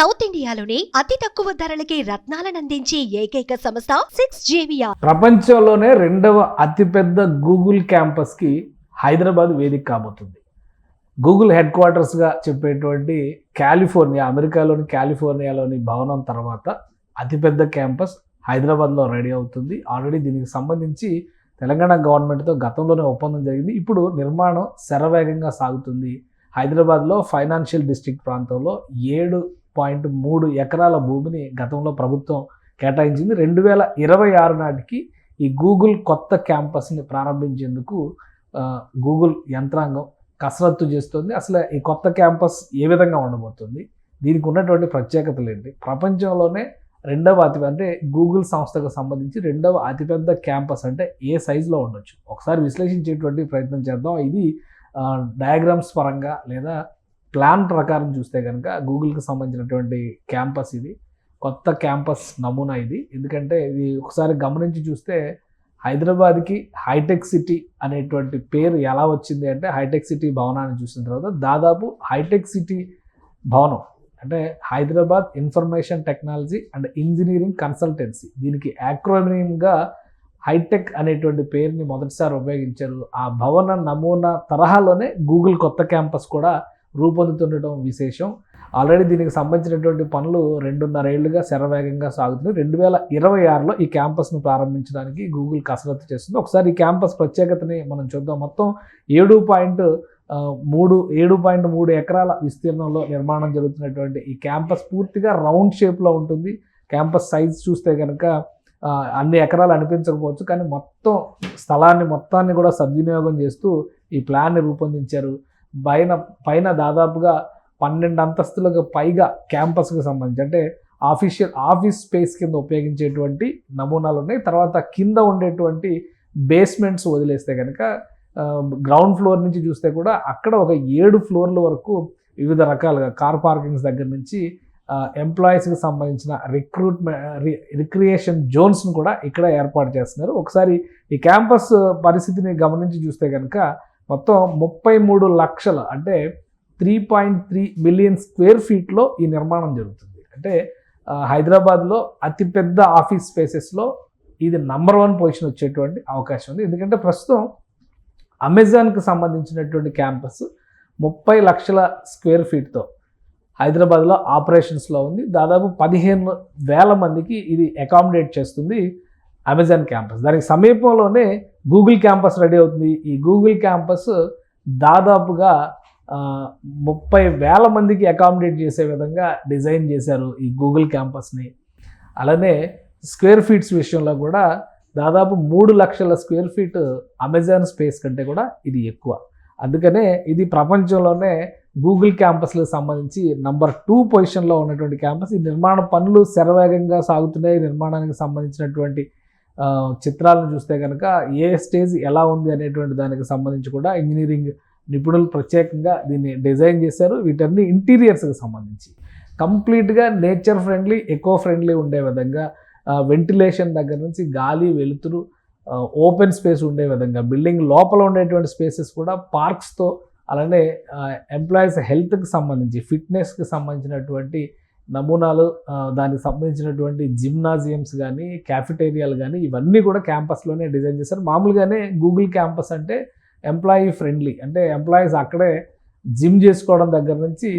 South ఇండియాలోని అతి తక్కువ ధరలకి రత్నాలను అందించే ఏకైక సంస్థ 6JVR. ప్రపంచంలోనే రెండవ అతిపెద్ద గూగుల్ క్యాంపస్కి హైదరాబాద్ వేదిక కాబోతుంది. గూగుల్ హెడ్ క్వార్టర్స్గా చెప్పేటువంటి కాలిఫోర్నియా, అమెరికాలోని కాలిఫోర్నియాలోని భవనం తర్వాత అతిపెద్ద క్యాంపస్ హైదరాబాద్లో రెడీ అవుతుంది. ఆల్రెడీ దీనికి సంబంధించి తెలంగాణ గవర్నమెంట్తో గతంలోనే ఒప్పందం జరిగింది. ఇప్పుడు నిర్మాణం శరవేగంగా సాగుతుంది. హైదరాబాద్లో ఫైనాన్షియల్ డిస్ట్రిక్ట్ ప్రాంతంలో 7.3 ఎకరాల భూమిని గతంలో ప్రభుత్వం కేటాయించింది. 2026 నాటికి ఈ గూగుల్ కొత్త క్యాంపస్ని ప్రారంభించేందుకు గూగుల్ యంత్రాంగం కసరత్తు చేస్తుంది. అసలు ఈ కొత్త క్యాంపస్ ఏ విధంగా ఉండబోతుంది, దీనికి ఉన్నటువంటి ప్రత్యేకతలు ఏంటి, ప్రపంచంలోనే రెండవ అంటే గూగుల్ సంస్థకు సంబంధించి రెండవ అతిపెద్ద క్యాంపస్ అంటే ఏ సైజులో ఉండొచ్చు, ఒకసారి విశ్లేషించేటువంటి ప్రయత్నం చేద్దాం. ఇది డయాగ్రామ్స్ పరంగా లేదా ప్లాన్ ప్రకారం చూస్తే కనుక గూగుల్కి సంబంధించినటువంటి క్యాంపస్ ఇది కొత్త క్యాంపస్ నమూనా ఇది. ఎందుకంటే ఇది ఒకసారి గమనించి చూస్తే హైదరాబాద్కి హైటెక్ సిటీ అనేటువంటి పేరు ఎలా వచ్చింది అంటే హైటెక్ సిటీ భవనాన్ని చూసిన తర్వాత దాదాపు హైటెక్ సిటీ భవనం అంటే Hyderabad information technology and engineering consultancy, దీనికి యాక్రోనిమ్గా హైటెక్ అనేటువంటి పేరుని మొదటిసారి ఉపయోగించారు. ఆ భవన నమూనా తరహాలోనే గూగుల్ కొత్త క్యాంపస్ కూడా రూపొందుతుండటం విశేషం. ఆల్రెడీ దీనికి సంబంధించినటువంటి పనులు 2.5 ఏళ్లుగా శరవేగంగా సాగుతున్నాయి. 2026లో ఈ క్యాంపస్ను ప్రారంభించడానికి గూగుల్ కసరత్తు చేస్తుంది. ఒకసారి ఈ క్యాంపస్ ప్రత్యేకతని మనం చూద్దాం. మొత్తం 7.3 ఎకరాల విస్తీర్ణంలో నిర్మాణం జరుగుతున్నటువంటి ఈ క్యాంపస్ పూర్తిగా రౌండ్ షేప్లో ఉంటుంది. క్యాంపస్ సైజ్ చూస్తే కనుక అన్ని ఎకరాలు అనిపించకపోవచ్చు, కానీ మొత్తం స్థలాన్ని మొత్తాన్ని కూడా సద్వినియోగం చేస్తూ ఈ ప్లాన్ని రూపొందించారు. పైన దాదాపుగా 12 అంతస్తులకు పైగా క్యాంపస్కి సంబంధించి అంటే ఆఫీస్ స్పేస్ కింద ఉపయోగించేటువంటి నమూనాలు ఉన్నాయి. తర్వాత కింద ఉండేటువంటి బేస్మెంట్స్ వదిలేస్తే కనుక గ్రౌండ్ ఫ్లోర్ నుంచి చూస్తే కూడా అక్కడ ఒక 7 ఫ్లోర్ల వరకు వివిధ రకాలుగా కార్ పార్కింగ్స్ దగ్గర నుంచి ఎంప్లాయీస్కి సంబంధించిన రిక్రియేషన్ జోన్స్ను కూడా ఇక్కడ ఏర్పాటు చేస్తున్నారు. ఒకసారి ఈ క్యాంపస్ పరిస్థితిని గమనించి చూస్తే కనుక మొత్తం 33 లక్షల అంటే 3.3 మిలియన్ స్క్వేర్ ఫీట్లో ఈ నిర్మాణం జరుగుతుంది. అంటే హైదరాబాద్లో అతిపెద్ద ఆఫీస్ స్పేసెస్లో ఇది నంబర్ 1 పొజిషన్ వచ్చేటువంటి అవకాశం ఉంది. ఎందుకంటే ప్రస్తుతం అమెజాన్కి సంబంధించినటువంటి క్యాంపస్ 30 లక్షల స్క్వేర్ ఫీట్తో హైదరాబాద్లో ఆపరేషన్స్లో ఉంది. దాదాపు 15,000 మందికి ఇది అకామిడేట్ చేస్తుంది అమెజాన్ క్యాంపస్. దానికి సమీపంలోనే గూగుల్ క్యాంపస్ రెడీ అవుతుంది. ఈ గూగుల్ క్యాంపస్ దాదాపుగా 30,000 మందికి అకామిడేట్ చేసే విధంగా డిజైన్ చేశారు ఈ గూగుల్ క్యాంపస్ని. అలానే స్క్వేర్ ఫీట్స్ విషయంలో కూడా దాదాపు 3 లక్షల స్క్వేర్ ఫీట్ అమెజాన్ స్పేస్ కంటే కూడా ఇది ఎక్కువ. అందుకనే ఇది ప్రపంచంలోనే గూగుల్ క్యాంపస్లకు సంబంధించి నంబర్ 2 పొజిషన్లో ఉన్నటువంటి క్యాంపస్. ఈ నిర్మాణ పనులు శరవేగంగా సాగుతున్నాయి. నిర్మాణానికి సంబంధించినటువంటి చిత్రాలను చూస్తే కనుక ఏ స్టేజ్ ఎలా ఉంది అనేటువంటి దానికి సంబంధించి కూడా ఇంజనీరింగ్ నిపుణులు ప్రత్యేకంగా దీన్ని డిజైన్ చేశారు. వీటన్ని ఇంటీరియర్స్కి సంబంధించి కంప్లీట్గా నేచర్ ఫ్రెండ్లీ, ఎకో ఫ్రెండ్లీ ఉండే విధంగా వెంటిలేషన్ దగ్గర నుంచి గాలి, వెలుతురు, ఓపెన్ స్పేస్ ఉండే విధంగా బిల్డింగ్ లోపల ఉండేటువంటి స్పేసెస్ కూడా పార్క్స్తో, అలానే ఎంప్లాయీస్ హెల్త్కి సంబంధించి ఫిట్నెస్కి సంబంధించినటువంటి నమూనాలు, దానికి సంబంధించినటువంటి జిమ్నాజియమ్స్ కానీ క్యాఫిటేరియాలు కానీ ఇవన్నీ కూడా క్యాంపస్లోనే డిజైన్ చేశారు. మామూలుగానే గూగుల్ క్యాంపస్ అంటే ఎంప్లాయీ ఫ్రెండ్లీ, అంటే ఎంప్లాయీస్ అక్కడే జిమ్ చేసుకోవడం దగ్గర నుంచి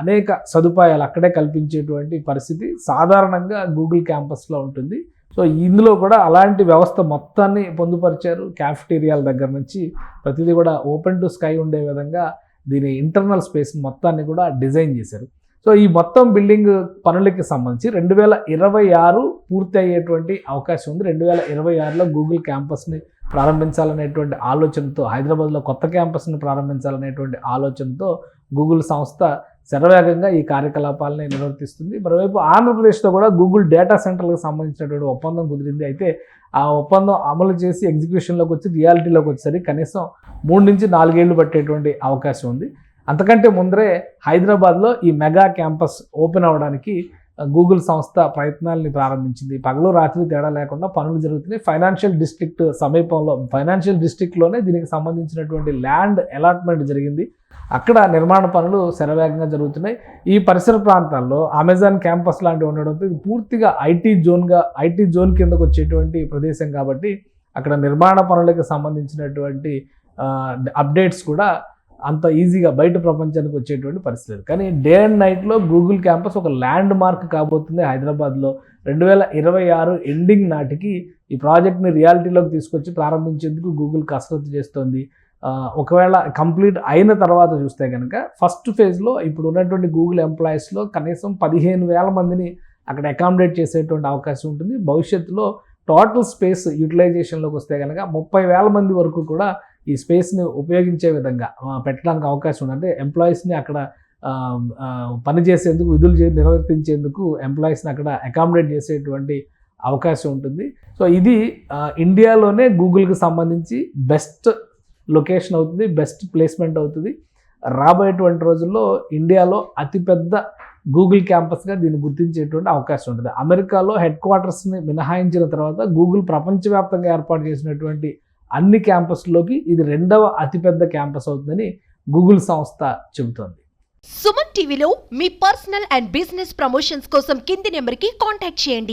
అనేక సదుపాయాలు అక్కడే కల్పించేటువంటి పరిస్థితి సాధారణంగా గూగుల్ క్యాంపస్లో ఉంటుంది. సో ఇందులో కూడా అలాంటి వ్యవస్థ మొత్తాన్ని పొందుపరిచారు. క్యాఫిటేరియాల దగ్గర నుంచి ప్రతిదీ కూడా ఓపెన్ టు స్కై ఉండే విధంగా దీని ఇంటర్నల్ స్పేస్ మొత్తాన్ని కూడా డిజైన్ చేశారు. సో ఈ మొత్తం బిల్డింగ్ పనులకి సంబంధించి 2026 పూర్తి అయ్యేటువంటి అవకాశం ఉంది. 2026లో గూగుల్ క్యాంపస్ని ప్రారంభించాలనేటువంటి ఆలోచనతో, హైదరాబాద్లో కొత్త క్యాంపస్ని ప్రారంభించాలనేటువంటి ఆలోచనతో గూగుల్ సంస్థ శరవేగంగా ఈ కార్యకలాపాలని నిర్వర్తిస్తుంది. మరోవైపు ఆంధ్రప్రదేశ్లో కూడా గూగుల్ డేటా సెంటర్లకు సంబంధించినటువంటి ఒప్పందం కుదిరింది. అయితే ఆ ఒప్పందం అమలు చేసి ఎగ్జిక్యూషన్లోకి వచ్చి రియాలిటీలోకి వచ్చేసరికి కనీసం 3 నుంచి 4 ఏళ్ళు పట్టేటువంటి అవకాశం ఉంది. అంతకంటే ముందరే హైదరాబాద్లో ఈ మెగా క్యాంపస్ ఓపెన్ అవ్వడానికి గూగుల్ సంస్థ ప్రయత్నాల్ని ప్రారంభించింది. పగలు రాత్రి తేడా లేకుండా పనులు జరుగుతున్నాయి. ఫైనాన్షియల్ డిస్ట్రిక్ట్ సమీపంలో, ఫైనాన్షియల్ డిస్ట్రిక్ట్లోనే దీనికి సంబంధించినటువంటి ల్యాండ్ అలాట్మెంట్ జరిగింది. అక్కడ నిర్మాణ పనులు శరవేగంగా జరుగుతున్నాయి. ఈ పరిసర ప్రాంతాల్లో అమెజాన్ క్యాంపస్ లాంటివి ఉండడంతో ఇది పూర్తిగా ఐటీ జోన్ కిందకు వచ్చేటువంటి ప్రదేశం కాబట్టి అక్కడ నిర్మాణ పనులకు సంబంధించినటువంటి అప్డేట్స్ కూడా అంత ఈజీగా బయట ప్రపంచానికి వచ్చేటువంటి పరిస్థితి. కానీ డే అండ్ నైట్లో గూగుల్ క్యాంపస్ ఒక ల్యాండ్ మార్క్ కాబోతుంది హైదరాబాద్లో. 2026 ఎండింగ్ నాటికి ఈ ప్రాజెక్ట్ని రియాలిటీలోకి తీసుకొచ్చి ప్రారంభించేందుకు గూగుల్ కసరత్తు చేస్తోంది. ఒకవేళ కంప్లీట్ అయిన తర్వాత చూస్తే కనుక ఫస్ట్ ఫేజ్లో ఇప్పుడు ఉన్నటువంటి గూగుల్ ఎంప్లాయీస్లో కనీసం 15,000 మందిని అక్కడ అకామిడేట్ చేసేటువంటి అవకాశం ఉంటుంది. భవిష్యత్తులో టోటల్ స్పేస్ యూటిలైజేషన్లోకి వస్తే కనుక 30,000 మంది వరకు కూడా ఈ స్పేస్ని ఉపయోగించే విధంగా పెట్టడానికి అవకాశం ఉంది. అంటే ఎంప్లాయీస్ని అక్కడ పనిచేసేందుకు, విధులు నిర్వర్తించేందుకు ఎంప్లాయీస్ని అక్కడ అకామిడేట్ చేసేటువంటి అవకాశం ఉంటుంది. సో ఇది ఇండియాలోనే గూగుల్కి సంబంధించి బెస్ట్ లొకేషన్ అవుతుంది, బెస్ట్ ప్లేస్మెంట్ అవుతుంది. రాబోయేటువంటి రోజుల్లో ఇండియాలో అతిపెద్ద గూగుల్ క్యాంపస్గా దీన్ని గుర్తించేటువంటి అవకాశం ఉంటుంది. అమెరికాలో హెడ్ క్వార్టర్స్ని మినహాయించిన తర్వాత గూగుల్ ప్రపంచవ్యాప్తంగా ఏర్పాటు చేసినటువంటి అన్ని క్యాంపస్లోకి ఇది 2వ అతిపెద్ద క్యాంపస్ అవుతుందని గూగుల్ సంస్థ చెబుతోంది. సుమన్ టీవీలో మీ పర్సనల్ అండ్ బిజినెస్ ప్రమోషన్స్ కోసం కింది నెంబర్కి కాంటాక్ట్ చేయండి.